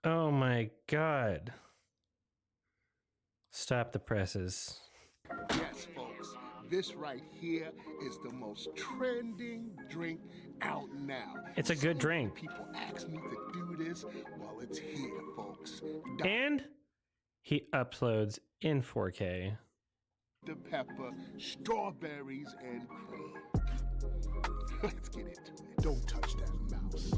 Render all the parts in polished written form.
Oh my god. Stop the presses. Yes, folks, this right here is the most trending drink out now. It's a good drink. People ask me to do this. Well, it's here, folks. And he uploads in 4K. The pepper, strawberries, and cream. Let's get into it. Don't touch that mouse.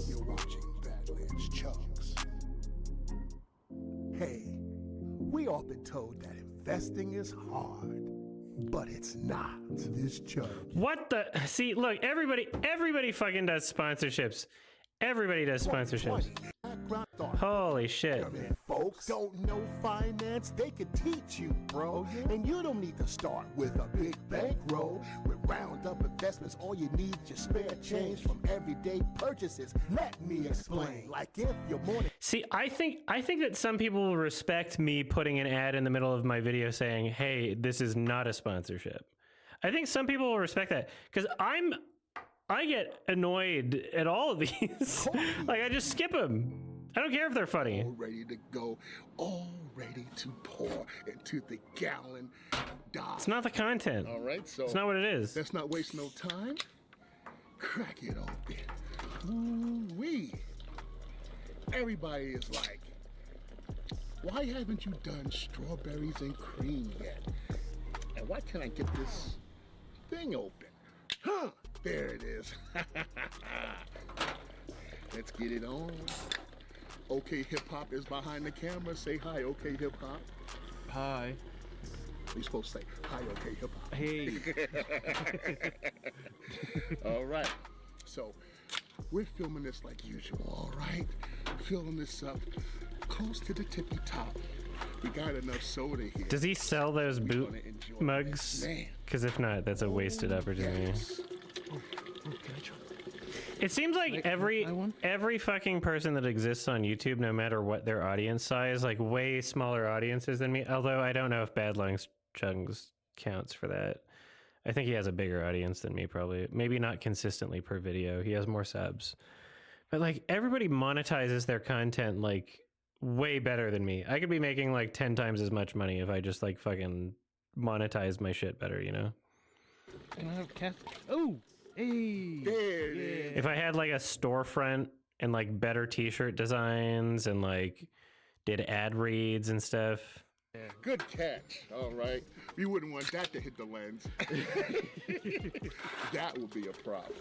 You're watching Badlands Chugs. Hey, we all been told that investing is hard, but it's not. This Chug. What the? See, look, everybody fucking does sponsorships. Everybody does sponsorships. Holy shit. Folks don't know finance, they can teach you, bro. And you don't need to start with a big bankroll. With Roundup Investments, all you need is your spare change from everyday purchases. Let me explain. Like if your morning. See, I think that some people will respect me putting an ad in the middle of my video saying, "Hey, this is not a sponsorship." I think some people will respect that because I get annoyed at all of these. Like, I just skip them. I don't care if they're funny. All ready to go, all ready to pour into the gallon. It's not the content. All right, so it's not what it is. Let's not waste no time. Crack it open. Ooh-wee. Everybody is like, why haven't you done strawberries and cream yet? And why can't I get this thing open? Huh, there it is. Let's get it on. Okay, Hip Hop is behind the camera. Say hi, okay, Hip Hop. Hi. You're supposed to say hi, okay, Hip Hop. Hey. All right. So we're filming this like usual, all right? Filling this up close to the tippy top. We got enough soda here. Does he sell those boot mugs? Because if not, that's a wasted opportunity. Yes. Oh, can I try? It seems like every fucking person that exists on YouTube, no matter what their audience size, like way smaller audiences than me. Although I don't know if Badlands Chugs counts for that. I think he has a bigger audience than me, probably. Maybe not consistently per video. He has more subs. But like everybody monetizes their content like way better than me. I could be making like 10 times as much money if I just like fucking monetize my shit better, you know? Can I have cat? Oh, hey. There it is. If I had like a storefront and like better t-shirt designs and like did ad reads and stuff. Yeah. Good catch. All right. We wouldn't want that to hit the lens. That would be a problem.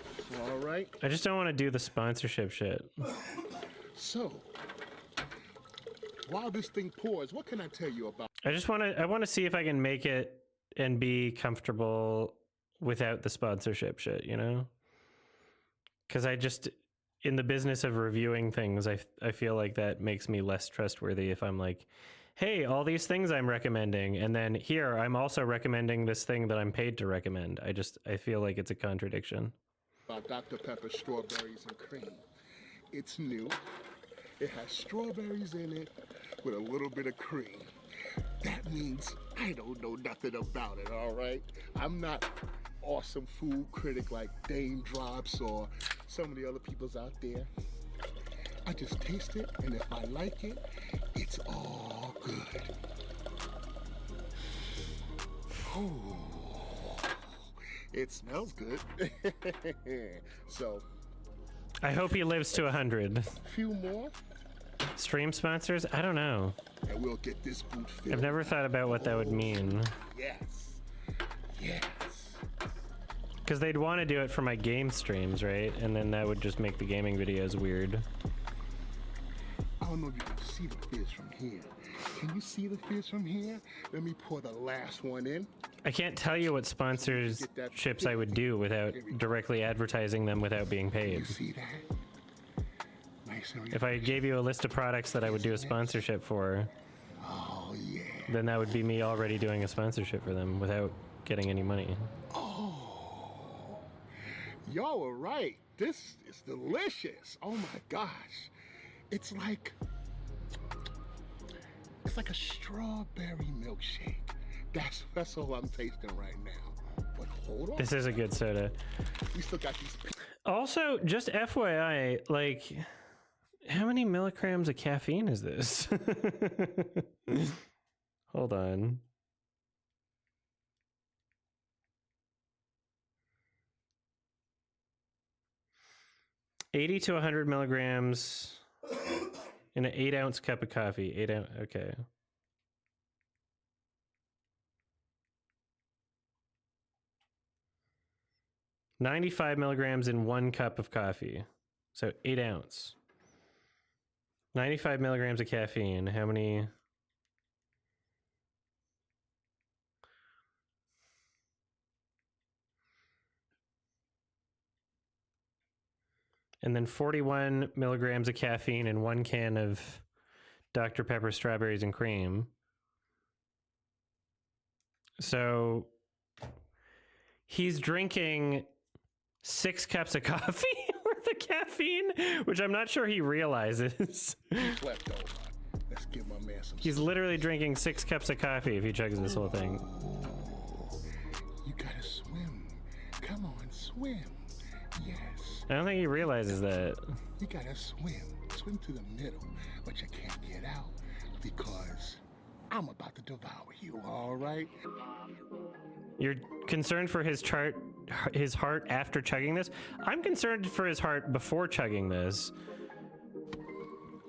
All right. I just don't want to do the sponsorship shit. So, while this thing pours, what can I tell you about? I want to see if I can make it and be comfortable without the sponsorship shit, you know? Because I just, in the business of reviewing things, I feel like that makes me less trustworthy if I'm like, hey, all these things I'm recommending, and then here, I'm also recommending this thing that I'm paid to recommend. I feel like it's a contradiction. About Dr. Pepper strawberries and cream. It's new. It has strawberries in it with a little bit of cream. That means I don't know nothing about it, all right? I'm not awesome food critic like Dame Drops or some of the other peoples out there. I just taste it, and if I like it, it's all good. Ooh, it smells good. So, I hope he lives to 100. a few more, Stream sponsors? I don't know. and we'll get this boot filled. I've never thought about what that would mean. Yes. Yes. Because they'd want to do it for my game streams, right? And then that would just make the gaming videos weird. I don't know if you can see the fizz from here. Can you see the fizz from here? Let me pour the last one in. I can't tell you what sponsorships I would do without directly advertising them without being You paid. see that? Nice and If I gave you a list of products that I would do a sponsorship for, Oh, yeah. then that would be me already doing a sponsorship for them without getting any money. Oh. Y'all were right. This is delicious. Oh, my gosh. It's like It's like a strawberry milkshake. That's all I'm tasting right now. But hold on. This is a good soda. We still got these. Also, just FYI, like, how many milligrams of caffeine is this? Hold on. $80 to 100 milligrams in an 8-ounce cup of coffee. 8 ounce, okay. $95 milligrams in 1 cup of coffee. So 8 ounce. 95 milligrams of caffeine. How many? And then 41 milligrams of caffeine in 1 can of Dr. Pepper strawberries and cream. So he's drinking 6 cups of coffee worth of caffeine, which I'm not sure he realizes. Left over. Let's give my man some. He's literally drinking 6 cups of coffee if he chugs this whole thing. You gotta swim. Come on, swim. Yes. I don't think he realizes that. You gotta swim. Swim to the middle, but you can't get out because I'm about to devour you, all right? You're concerned for his heart after chugging this? I'm concerned for his heart before chugging this.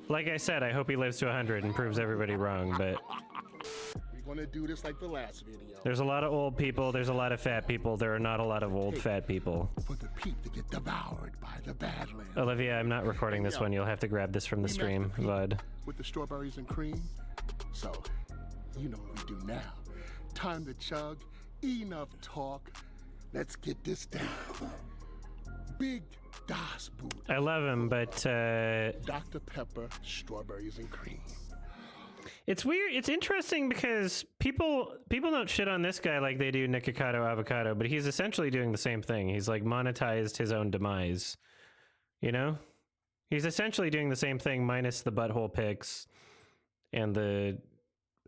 Like I said, I hope he lives to 100 and proves everybody wrong, but We're gonna do this like the last video. there's a lot of old people, there's a lot of fat people, there are not a lot of old fat people. For the peep to get devoured by the Badlands. Olivia, I'm not recording this one. You'll have to grab this from the stream, VOD. With the strawberries and cream. So, you know what we do now. Time to chug. Enough talk. Let's get this down. Big Das Boot. I love him, but Dr. Pepper, strawberries and cream. it's weird. It's interesting because people don't shit on this guy like they do Nikocado Avocado, but he's essentially doing the same thing. He's like monetized his own demise. You know? He's essentially doing the same thing minus the butthole pics and the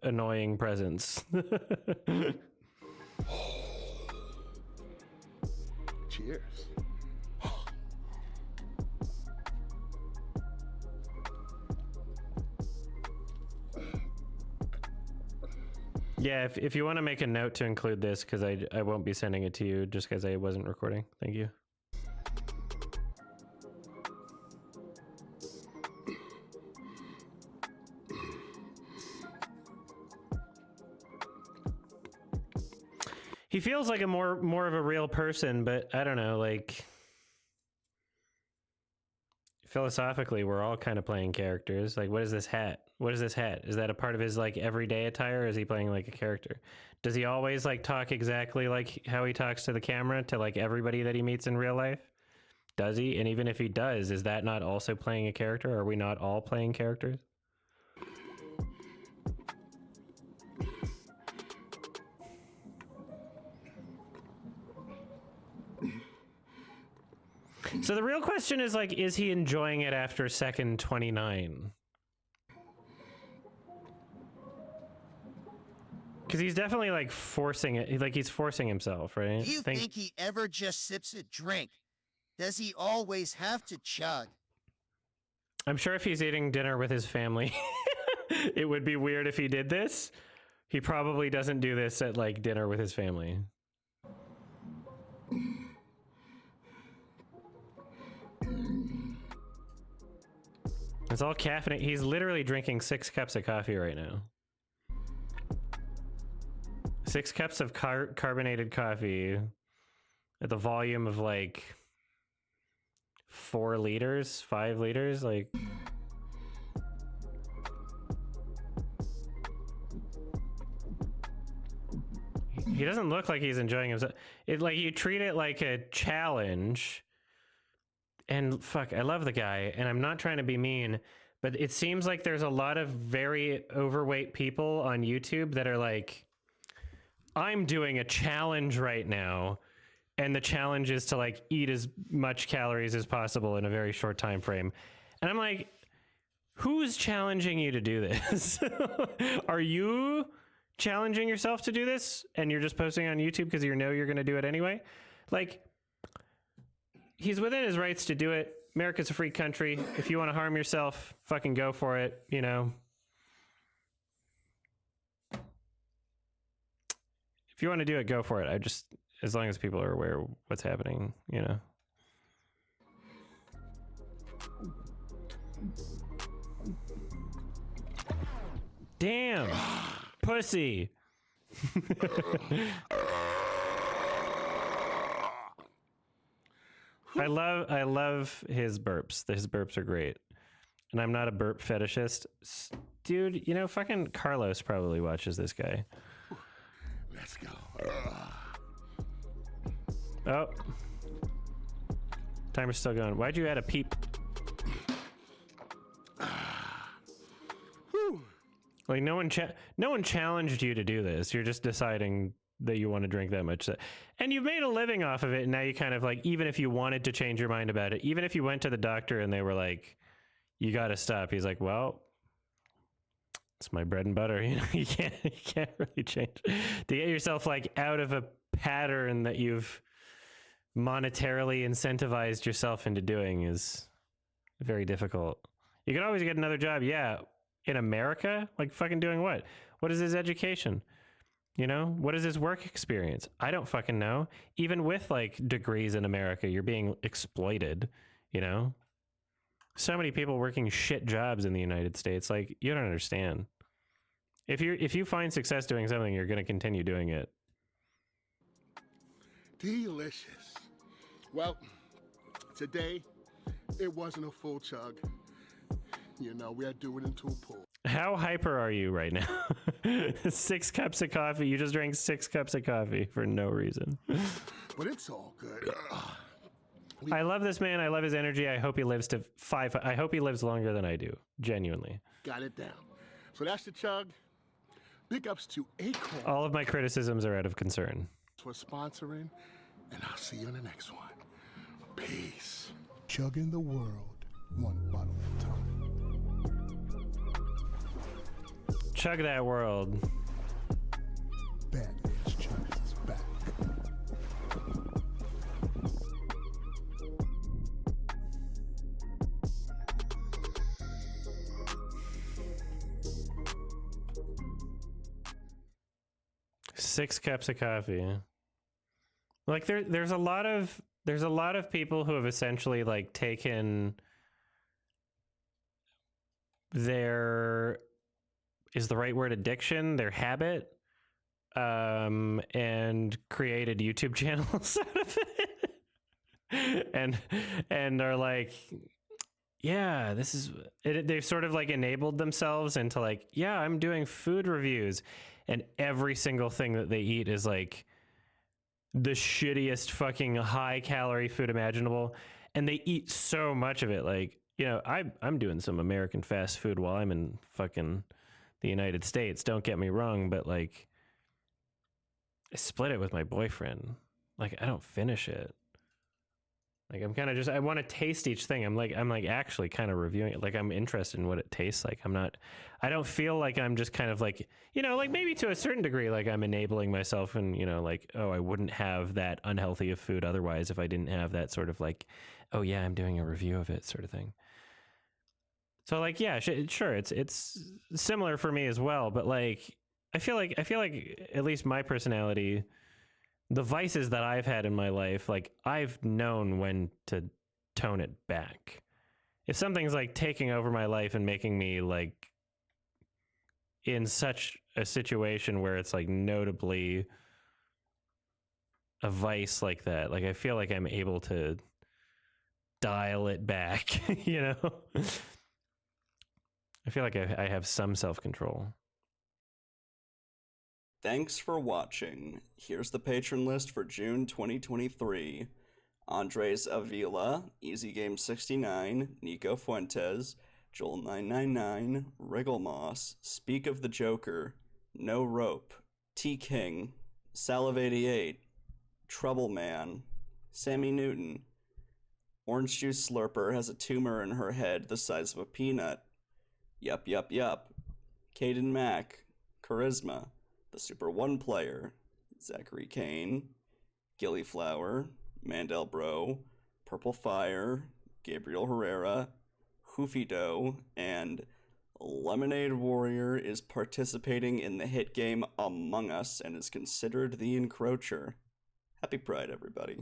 annoying presents. Cheers. Yeah, if you want to make a note to include this, because I won't be sending it to you just because I wasn't recording. Thank you. He feels like a more of a real person, but I don't know, like philosophically, we're all kind of playing characters. Like, what is this hat? What is this hat? Is that a part of his like everyday attire? Or is he playing like a character? Does he always like talk exactly like how he talks to the camera to like everybody that he meets in real life? Does he? And even if he does, is that not also playing a character? Are we not all playing characters? So the real question is like, is he enjoying it after second 29? Because he's definitely like forcing it. Like he's forcing himself, right? Do you think he ever just sips a drink? Does he always have to chug? I'm sure if he's eating dinner with his family, it would be weird if he did this. He probably doesn't do this at like dinner with his family. It's all caffeine. He's literally drinking 6 cups of coffee right now. 6 cups of carbonated coffee at the volume of like 4 liters, 5 liters, like. He doesn't look like he's enjoying himself. It like you treat it like a challenge. And fuck, I love the guy, and I'm not trying to be mean, but it seems like there's a lot of very overweight people on YouTube that are like, I'm doing a challenge right now, and the challenge is to like eat as much calories as possible in a very short time frame. And I'm like, Who's challenging you to do this? Are you challenging yourself to do this and you're just posting on YouTube because you know you're going to do it anyway? Like, he's within his rights to do it. America's a free country. If you want to harm yourself, fucking go for it, you know? If you want to do it, go for it. I just, as long as people are aware of what's happening, you know? Damn, pussy. I love his burps. His burps are great. And I'm not a burp fetishist. Dude, you know, fucking Carlos probably watches this guy. Let's go. Oh. Timer's still going. Why'd you add a peep? Like no one challenged you to do this. You're just deciding that you want to drink that much. And you've made a living off of it. And now you kind of like, even if you wanted to change your mind about it, even if you went to the doctor and they were like, you got to stop. He's like, well, it's my bread and butter. You know, you can't really change to get yourself like out of a pattern that you've monetarily incentivized yourself into doing is very difficult. You could always get another job. Yeah. In America, like fucking doing what? What is his education? You know, what is his work experience? I don't fucking know. Even with like degrees in America, you're being exploited, you know? So many people working shit jobs in the United States. Like, you don't understand. If you find success doing something, you're going to continue doing it. Delicious. Well, today it wasn't a full chug. You know, we had to do it into a pool. How hyper are you right now? 6 cups of coffee. You just drank 6 cups of coffee for no reason. But it's all good. I love this man. I love his energy. I hope he lives to 5. I hope he lives longer than I do. Genuinely. Got it down. So that's the chug. Big ups to Acorn. All of my criticisms are out of concern. For sponsoring, and I'll see you in the next one. Peace. Chugging the world, one bottle at a time. Chug that world. Badlands Chugs is back. Six cups of coffee. Like there's a lot of people who have essentially like taken their, is the right word addiction, their habit, and created YouTube channels out of it. and are like, yeah, this is it. They've sort of like enabled themselves into like, yeah, I'm doing food reviews, and every single thing that they eat is like the shittiest fucking high calorie food imaginable, and they eat so much of it. Like, you know, I'm doing some American fast food while I'm in fucking the United States. Don't get me wrong, but like, I split it with my boyfriend. Like, I don't finish it. Like, I'm kind of just, I want to taste each thing. I'm like actually kind of reviewing it. Like, I'm interested in what it tastes like. I don't feel like I'm just kind of like, you know, like maybe to a certain degree, like I'm enabling myself and, you know, like, oh, I wouldn't have that unhealthy of food otherwise if I didn't have that sort of like, oh yeah, I'm doing a review of it sort of thing. So like, yeah, sure. It's similar for me as well. But like, I feel like at least my personality, the vices that I've had in my life, like I've known when to tone it back. If something's like taking over my life and making me like in such a situation where it's like notably a vice like that, like I feel like I'm able to dial it back, you know? I feel like I have some self-control. Thanks for watching. Here's the patron list for June 2023. Andres Avila, Easy Game 69, Nico Fuentes, Joel999, Wrigglemoss, Speak of the Joker, No Rope, T King, Salive88, Trouble Man, Sammy Newton, Orange Juice Slurper has a tumor in her head the size of a peanut, Yup, Caden Mack, Charisma, the Super 1 player, Zachary Kane, Gillyflower, Mandel Bro, Purple Fire, Gabriel Herrera, Hoofy Doe, and Lemonade Warrior is participating in the hit game Among Us and is considered the encroacher. Happy Pride, everybody.